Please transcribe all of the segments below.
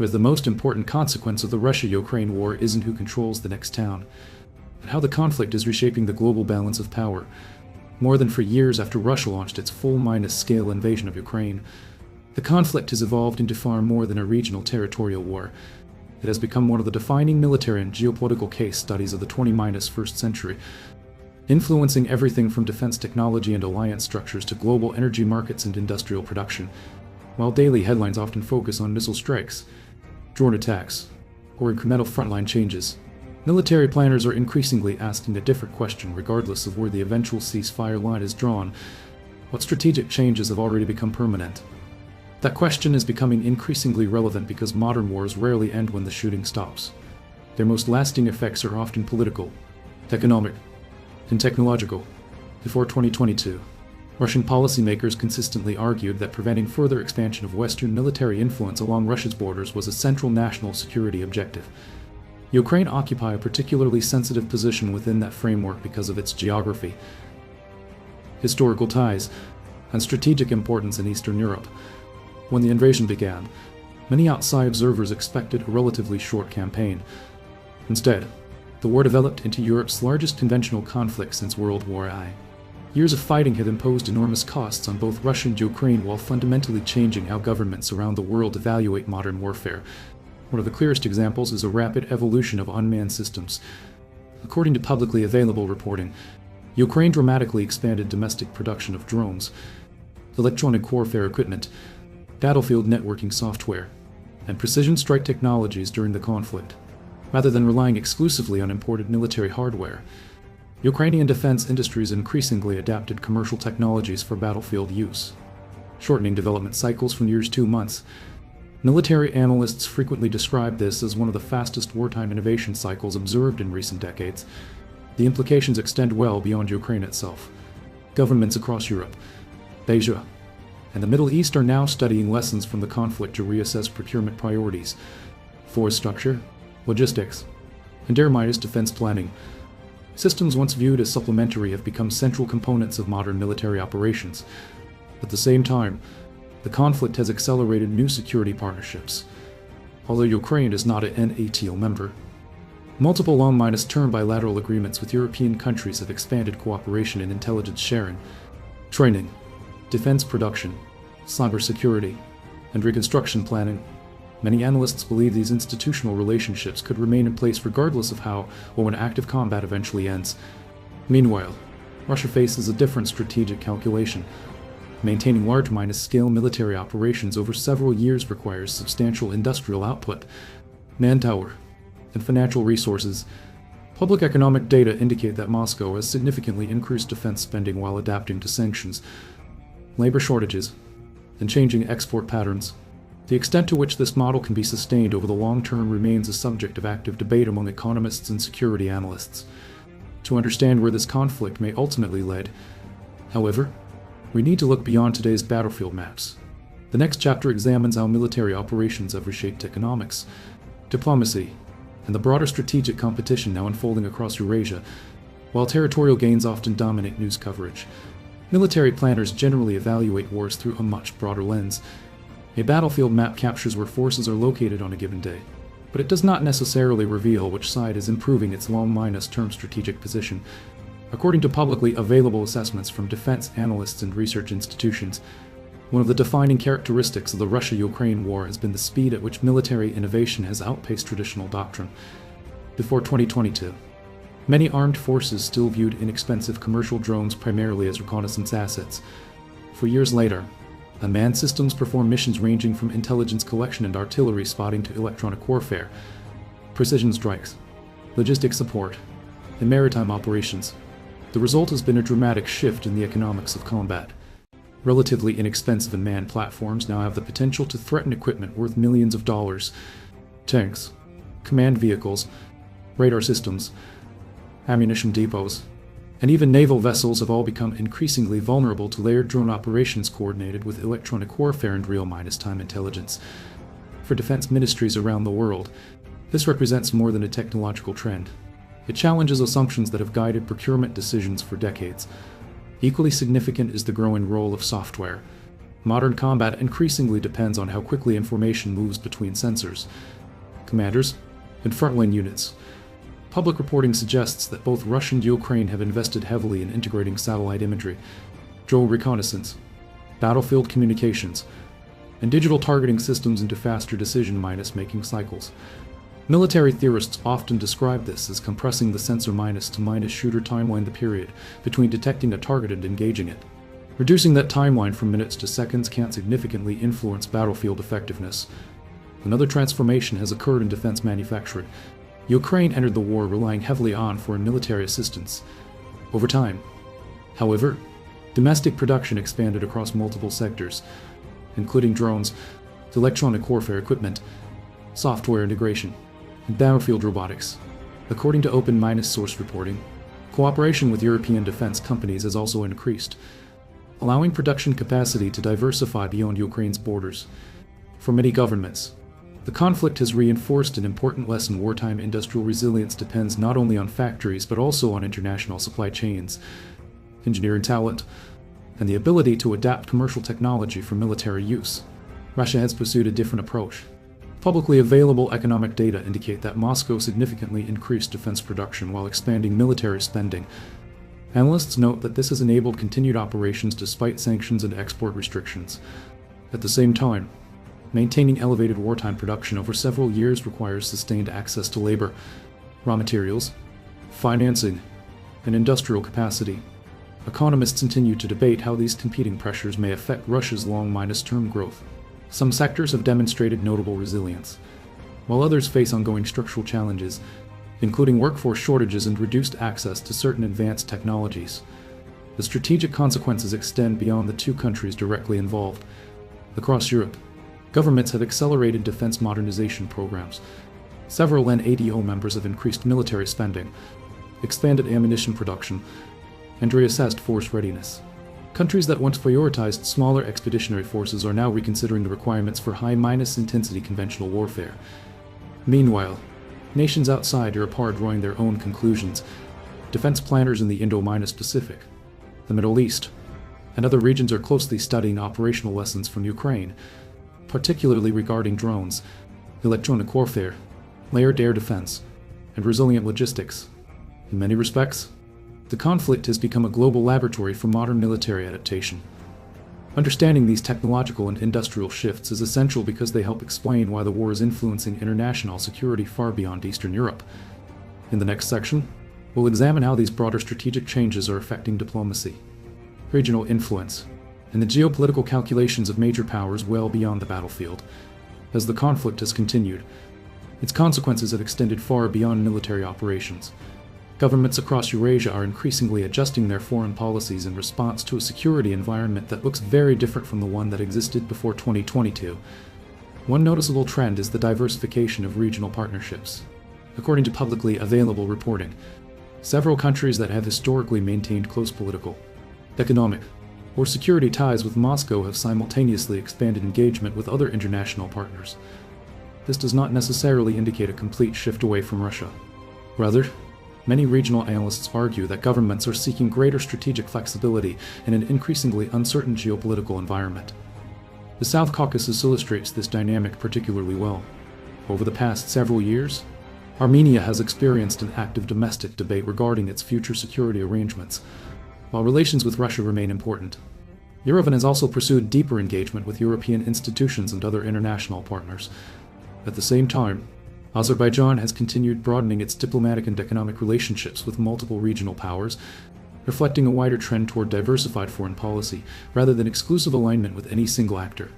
with the most important consequence of the Russia-Ukraine war isn't who controls the next town, but how the conflict is reshaping the global balance of power. More than 4 years after Russia launched its full-scale invasion of Ukraine, the conflict has evolved into far more than a regional territorial war. It has become one of the defining military and geopolitical case studies of the 21st century, influencing everything from defense technology and alliance structures to global energy markets and industrial production. While daily headlines often focus on missile strikes, drone attacks, or incremental frontline changes, military planners are increasingly asking a different question regardless of where the eventual ceasefire line is drawn. What strategic changes have already become permanent? That question is becoming increasingly relevant because modern wars rarely end when the shooting stops. Their most lasting effects are often political, economic, and technological. Before 2022, Russian policymakers consistently argued that preventing further expansion of Western military influence along Russia's borders was a central national security objective. Ukraine occupies a particularly sensitive position within that framework because of its geography, historical ties, and strategic importance in Eastern Europe. When the invasion began, many outside observers expected a relatively short campaign. Instead, the war developed into Europe's largest conventional conflict since World War I. Years of fighting had imposed enormous costs on both Russia and Ukraine while fundamentally changing how governments around the world evaluate modern warfare. One of the clearest examples is a rapid evolution of unmanned systems. According to publicly available reporting, Ukraine dramatically expanded domestic production of drones, electronic warfare equipment, battlefield networking software, and precision strike technologies during the conflict. Rather than relying exclusively on imported military hardware, Ukrainian defense industries increasingly adapted commercial technologies for battlefield use, shortening development cycles from years to months. Military analysts frequently describe this as one of the fastest wartime innovation cycles observed in recent decades. The implications extend well beyond Ukraine itself. Governments across Europe, Asia, and the Middle East are now studying lessons from the conflict to reassess procurement priorities, force structure, logistics, and defense planning. Systems once viewed as supplementary have become central components of modern military operations. At the same time, the conflict has accelerated new security partnerships. Although Ukraine is not an NATO member, multiple long-term bilateral agreements with European countries have expanded cooperation in intelligence sharing, training, defense production, cybersecurity, and reconstruction planning. Many analysts believe these institutional relationships could remain in place regardless of how or when active combat eventually ends. Meanwhile, Russia faces a different strategic calculation. Maintaining large-scale military operations over several years requires substantial industrial output, manpower, and financial resources. Public economic data indicate that Moscow has significantly increased defense spending while adapting to sanctions, labor shortages, and changing export patterns. The extent to which this model can be sustained over the long term remains a subject of active debate among economists and security analysts. To understand where this conflict may ultimately lead, however, we need to look beyond today's battlefield maps. The next chapter examines how military operations have reshaped economics, diplomacy, and the broader strategic competition now unfolding across Eurasia. While territorial gains often dominate news coverage, military planners generally evaluate wars through a much broader lens. A battlefield map captures where forces are located on a given day, but it does not necessarily reveal which side is improving its long-term strategic position. According to publicly available assessments from defense analysts and research institutions, one of the defining characteristics of the Russia-Ukraine war has been the speed at which military innovation has outpaced traditional doctrine. Before 2022, many armed forces still viewed inexpensive commercial drones primarily as reconnaissance assets. 4 years later, unmanned systems perform missions ranging from intelligence collection and artillery spotting to electronic warfare, precision strikes, logistics support, and maritime operations. The result has been a dramatic shift in the economics of combat. Relatively inexpensive unmanned platforms now have the potential to threaten equipment worth millions of dollars. Tanks, command vehicles, radar systems, ammunition depots, and even naval vessels have all become increasingly vulnerable to layered drone operations coordinated with electronic warfare and real-time intelligence. For defense ministries around the world, this represents more than a technological trend. It challenges assumptions that have guided procurement decisions for decades. Equally significant is the growing role of software. Modern combat increasingly depends on how quickly information moves between sensors, commanders, and frontline units. Public reporting suggests that both Russia and Ukraine have invested heavily in integrating satellite imagery, drone reconnaissance, battlefield communications, and digital targeting systems into faster decision-making cycles. Military theorists often describe this as compressing the sensor to shooter timeline, the period between detecting a target and engaging it. Reducing that timeline from minutes to seconds can significantly influence battlefield effectiveness. Another transformation has occurred in defense manufacturing. Ukraine entered the war relying heavily on foreign military assistance. Over time, however, domestic production expanded across multiple sectors, including drones, electronic warfare equipment, software integration, and battlefield robotics. According to open-source reporting, cooperation with European defense companies has also increased, allowing production capacity to diversify beyond Ukraine's borders. For many governments, the conflict has reinforced an important lesson: wartime industrial resilience depends not only on factories but also on international supply chains, engineering talent, and the ability to adapt commercial technology for military use. Russia has pursued a different approach. Publicly available economic data indicate that Moscow significantly increased defense production while expanding military spending. Analysts note that this has enabled continued operations despite sanctions and export restrictions. At the same time, maintaining elevated wartime production over several years requires sustained access to labor, raw materials, financing, and industrial capacity. Economists continue to debate how these competing pressures may affect Russia's long-term growth. Some sectors have demonstrated notable resilience, while others face ongoing structural challenges, including workforce shortages and reduced access to certain advanced technologies. The strategic consequences extend beyond the two countries directly involved. Across Europe, governments have accelerated defense modernization programs. Several NATO members have increased military spending, expanded ammunition production, and reassessed force readiness. Countries that once prioritized smaller expeditionary forces are now reconsidering the requirements for high-intensity conventional warfare. Meanwhile, nations outside Europe are drawing their own conclusions. Defense planners in the Indo-Pacific, the Middle East, and other regions are closely studying operational lessons from Ukraine, particularly regarding drones, electronic warfare, layered air defense, and resilient logistics. In many respects, the conflict has become a global laboratory for modern military adaptation. Understanding these technological and industrial shifts is essential because they help explain why the war is influencing international security far beyond Eastern Europe. In the next section, we'll examine how these broader strategic changes are affecting diplomacy, regional influence, and the geopolitical calculations of major powers well beyond the battlefield. As the conflict has continued, its consequences have extended far beyond military operations. Governments across Eurasia are increasingly adjusting their foreign policies in response to a security environment that looks very different from the one that existed before 2022. One noticeable trend is the diversification of regional partnerships. According to publicly available reporting, several countries that have historically maintained close political, economic, or security ties with Moscow have simultaneously expanded engagement with other international partners. This does not necessarily indicate a complete shift away from Russia. Rather, many regional analysts argue that governments are seeking greater strategic flexibility in an increasingly uncertain geopolitical environment. The South Caucasus illustrates this dynamic particularly well. Over the past several years, Armenia has experienced an active domestic debate regarding its future security arrangements, while relations with Russia remain important. Yerevan has also pursued deeper engagement with European institutions and other international partners. At the same time, Azerbaijan has continued broadening its diplomatic and economic relationships with multiple regional powers, reflecting a wider trend toward diversified foreign policy rather than exclusive alignment with any single actor.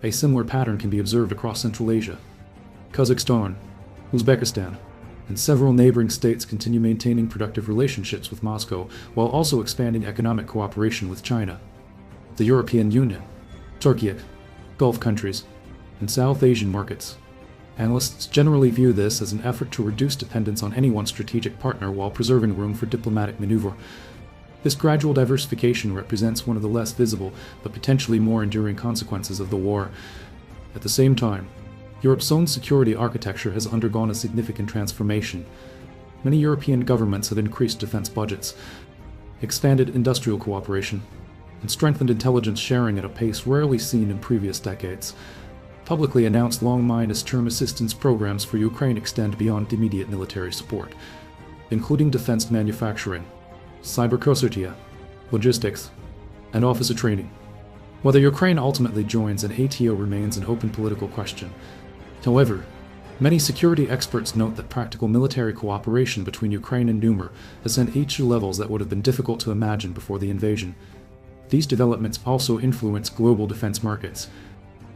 A similar pattern can be observed across Central Asia. Kazakhstan, Uzbekistan, and several neighboring states continue maintaining productive relationships with Moscow while also expanding economic cooperation with China. The European Union, Turkey, Gulf countries, and South Asian markets. Analysts generally view this as an effort to reduce dependence on any one strategic partner while preserving room for diplomatic maneuver. This gradual diversification represents one of the less visible but potentially more enduring consequences of the war. At the same time, Europe's own security architecture has undergone a significant transformation. Many European governments have increased defense budgets, expanded industrial cooperation, and strengthened intelligence sharing at a pace rarely seen in previous decades. Publicly announced long-term assistance programs for Ukraine extend beyond immediate military support, including defense manufacturing, cybersecurity, logistics, and officer training. Whether Ukraine ultimately joins an ATO remains an open political question. However, many security experts note that practical military cooperation between Ukraine and Numer has sent each to levels that would have been difficult to imagine before the invasion. These developments also influence global defense markets.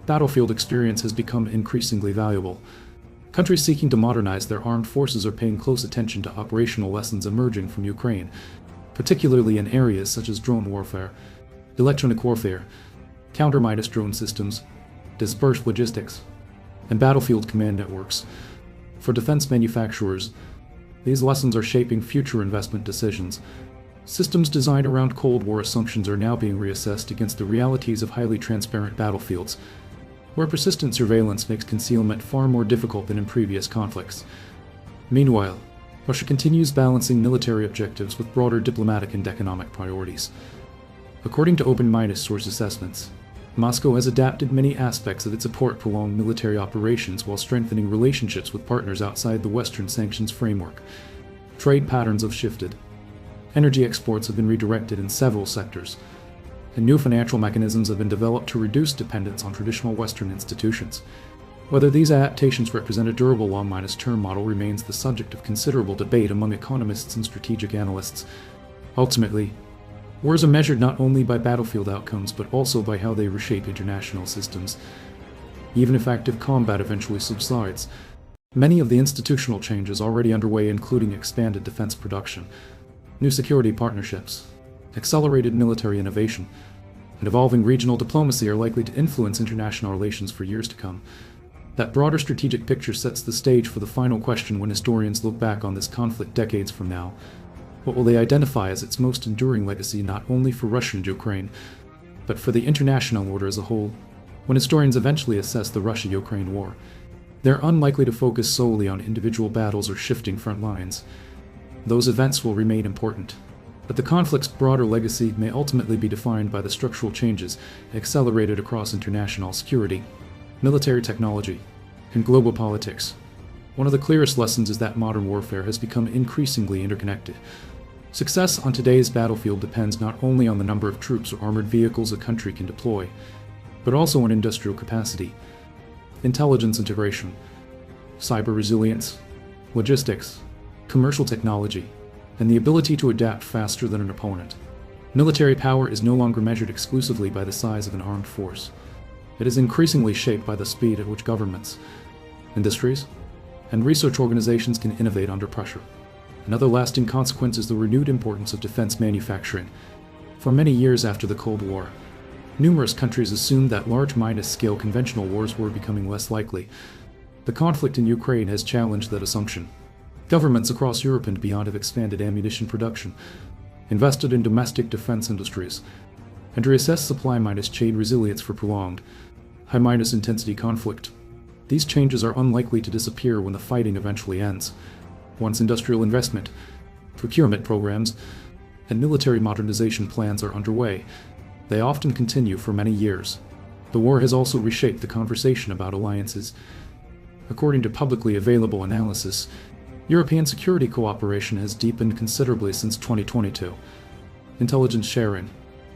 Battlefield experience has become increasingly valuable. Countries seeking to modernize their armed forces are paying close attention to operational lessons emerging from Ukraine, particularly in areas such as drone warfare, electronic warfare, counter-drone systems, dispersed logistics, and battlefield command networks. For defense manufacturers, these lessons are shaping future investment decisions. Systems designed around Cold War assumptions are now being reassessed against the realities of highly transparent battlefields, where persistent surveillance makes concealment far more difficult than in previous conflicts. Meanwhile, Russia continues balancing military objectives with broader diplomatic and economic priorities. According to open-source assessments, Moscow has adapted many aspects of its support prolonged military operations while strengthening relationships with partners outside the Western sanctions framework. Trade patterns have shifted. Energy exports have been redirected in several sectors, and new financial mechanisms have been developed to reduce dependence on traditional Western institutions. Whether these adaptations represent a durable long-term model remains the subject of considerable debate among economists and strategic analysts. Ultimately, wars are measured not only by battlefield outcomes but also by how they reshape international systems. Even if active combat eventually subsides, many of the institutional changes already underway, including expanded defense production, new security partnerships, accelerated military innovation, and evolving regional diplomacy, are likely to influence international relations for years to come. That broader strategic picture sets the stage for the final question when historians look back on this conflict decades from now. What will they identify as its most enduring legacy, not only for Russia and Ukraine, but for the international order as a whole? When historians eventually assess the Russia-Ukraine war, they're unlikely to focus solely on individual battles or shifting front lines. Those events will remain important, but the conflict's broader legacy may ultimately be defined by the structural changes accelerated across international security, military technology, and global politics. One of the clearest lessons is that modern warfare has become increasingly interconnected. Success on today's battlefield depends not only on the number of troops or armored vehicles a country can deploy, but also on industrial capacity, intelligence integration, cyber resilience, logistics, commercial technology, and the ability to adapt faster than an opponent. Military power is no longer measured exclusively by the size of an armed force. It is increasingly shaped by the speed at which governments, industries, and research organizations can innovate under pressure. Another lasting consequence is the renewed importance of defense manufacturing. For many years after the Cold War, numerous countries assumed that large-scale conventional wars were becoming less likely. The conflict in Ukraine has challenged that assumption. Governments across Europe and beyond have expanded ammunition production, invested in domestic defense industries, and reassessed supply-chain resilience for prolonged, high-intensity conflict. These changes are unlikely to disappear when the fighting eventually ends. Once industrial investment, procurement programs, and military modernization plans are underway, they often continue for many years. The war has also reshaped the conversation about alliances. According to publicly available analysis, European security cooperation has deepened considerably since 2022. Intelligence sharing,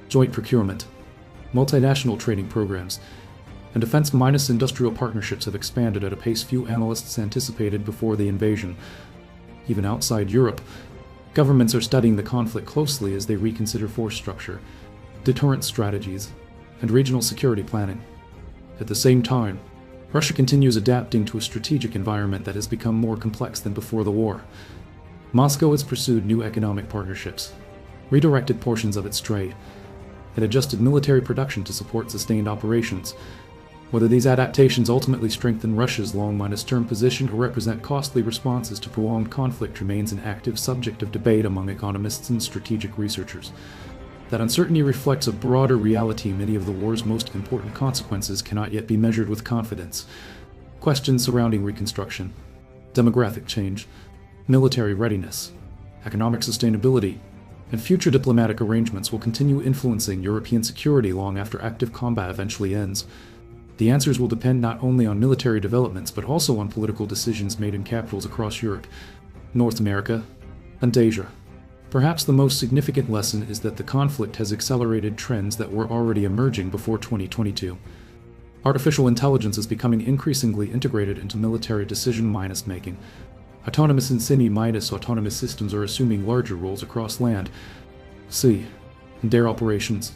joint procurement, multinational trading programs, and defense-industrial partnerships have expanded at a pace few analysts anticipated before the invasion. Even outside Europe, governments are studying the conflict closely as they reconsider force structure, deterrence strategies, and regional security planning. At the same time, Russia continues adapting to a strategic environment that has become more complex than before the war. Moscow has pursued new economic partnerships, redirected portions of its trade, and adjusted military production to support sustained operations. Whether these adaptations ultimately strengthen Russia's long-term position or represent costly responses to prolonged conflict remains an active subject of debate among economists and strategic researchers. That uncertainty reflects a broader reality. Many of the war's most important consequences cannot yet be measured with confidence. Questions surrounding reconstruction, demographic change, military readiness, economic sustainability, and future diplomatic arrangements will continue influencing European security long after active combat eventually ends. The answers will depend not only on military developments but also on political decisions made in capitals across Europe, North America, and Asia. Perhaps the most significant lesson is that the conflict has accelerated trends that were already emerging before 2022. Artificial intelligence is becoming increasingly integrated into military decision-making. Autonomous and semi-autonomous systems are assuming larger roles across land, sea, and air operations.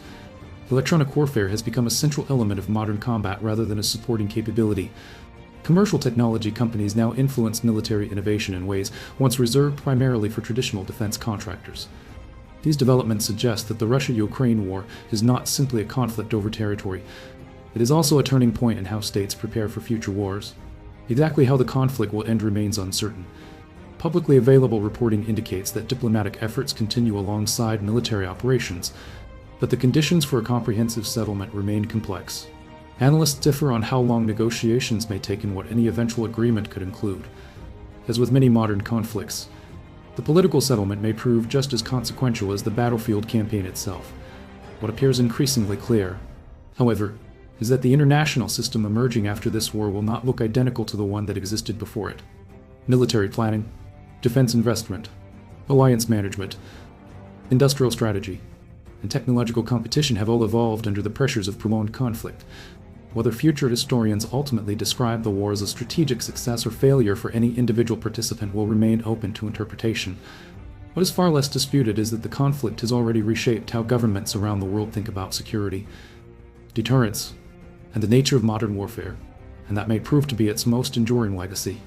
Electronic warfare has become a central element of modern combat rather than a supporting capability. Commercial technology companies now influence military innovation in ways once reserved primarily for traditional defense contractors. These developments suggest that the Russia-Ukraine war is not simply a conflict over territory. It is also a turning point in how states prepare for future wars. Exactly how the conflict will end remains uncertain. Publicly available reporting indicates that diplomatic efforts continue alongside military operations, but the conditions for a comprehensive settlement remain complex. Analysts differ on how long negotiations may take and what any eventual agreement could include. As with many modern conflicts, the political settlement may prove just as consequential as the battlefield campaign itself. What appears increasingly clear, however, is that the international system emerging after this war will not look identical to the one that existed before it. Military planning, defense investment, alliance management, industrial strategy, and technological competition have all evolved under the pressures of prolonged conflict. Whether future historians ultimately describe the war as a strategic success or failure for any individual participant will remain open to interpretation. What is far less disputed is that the conflict has already reshaped how governments around the world think about security, deterrence, and the nature of modern warfare, and that may prove to be its most enduring legacy.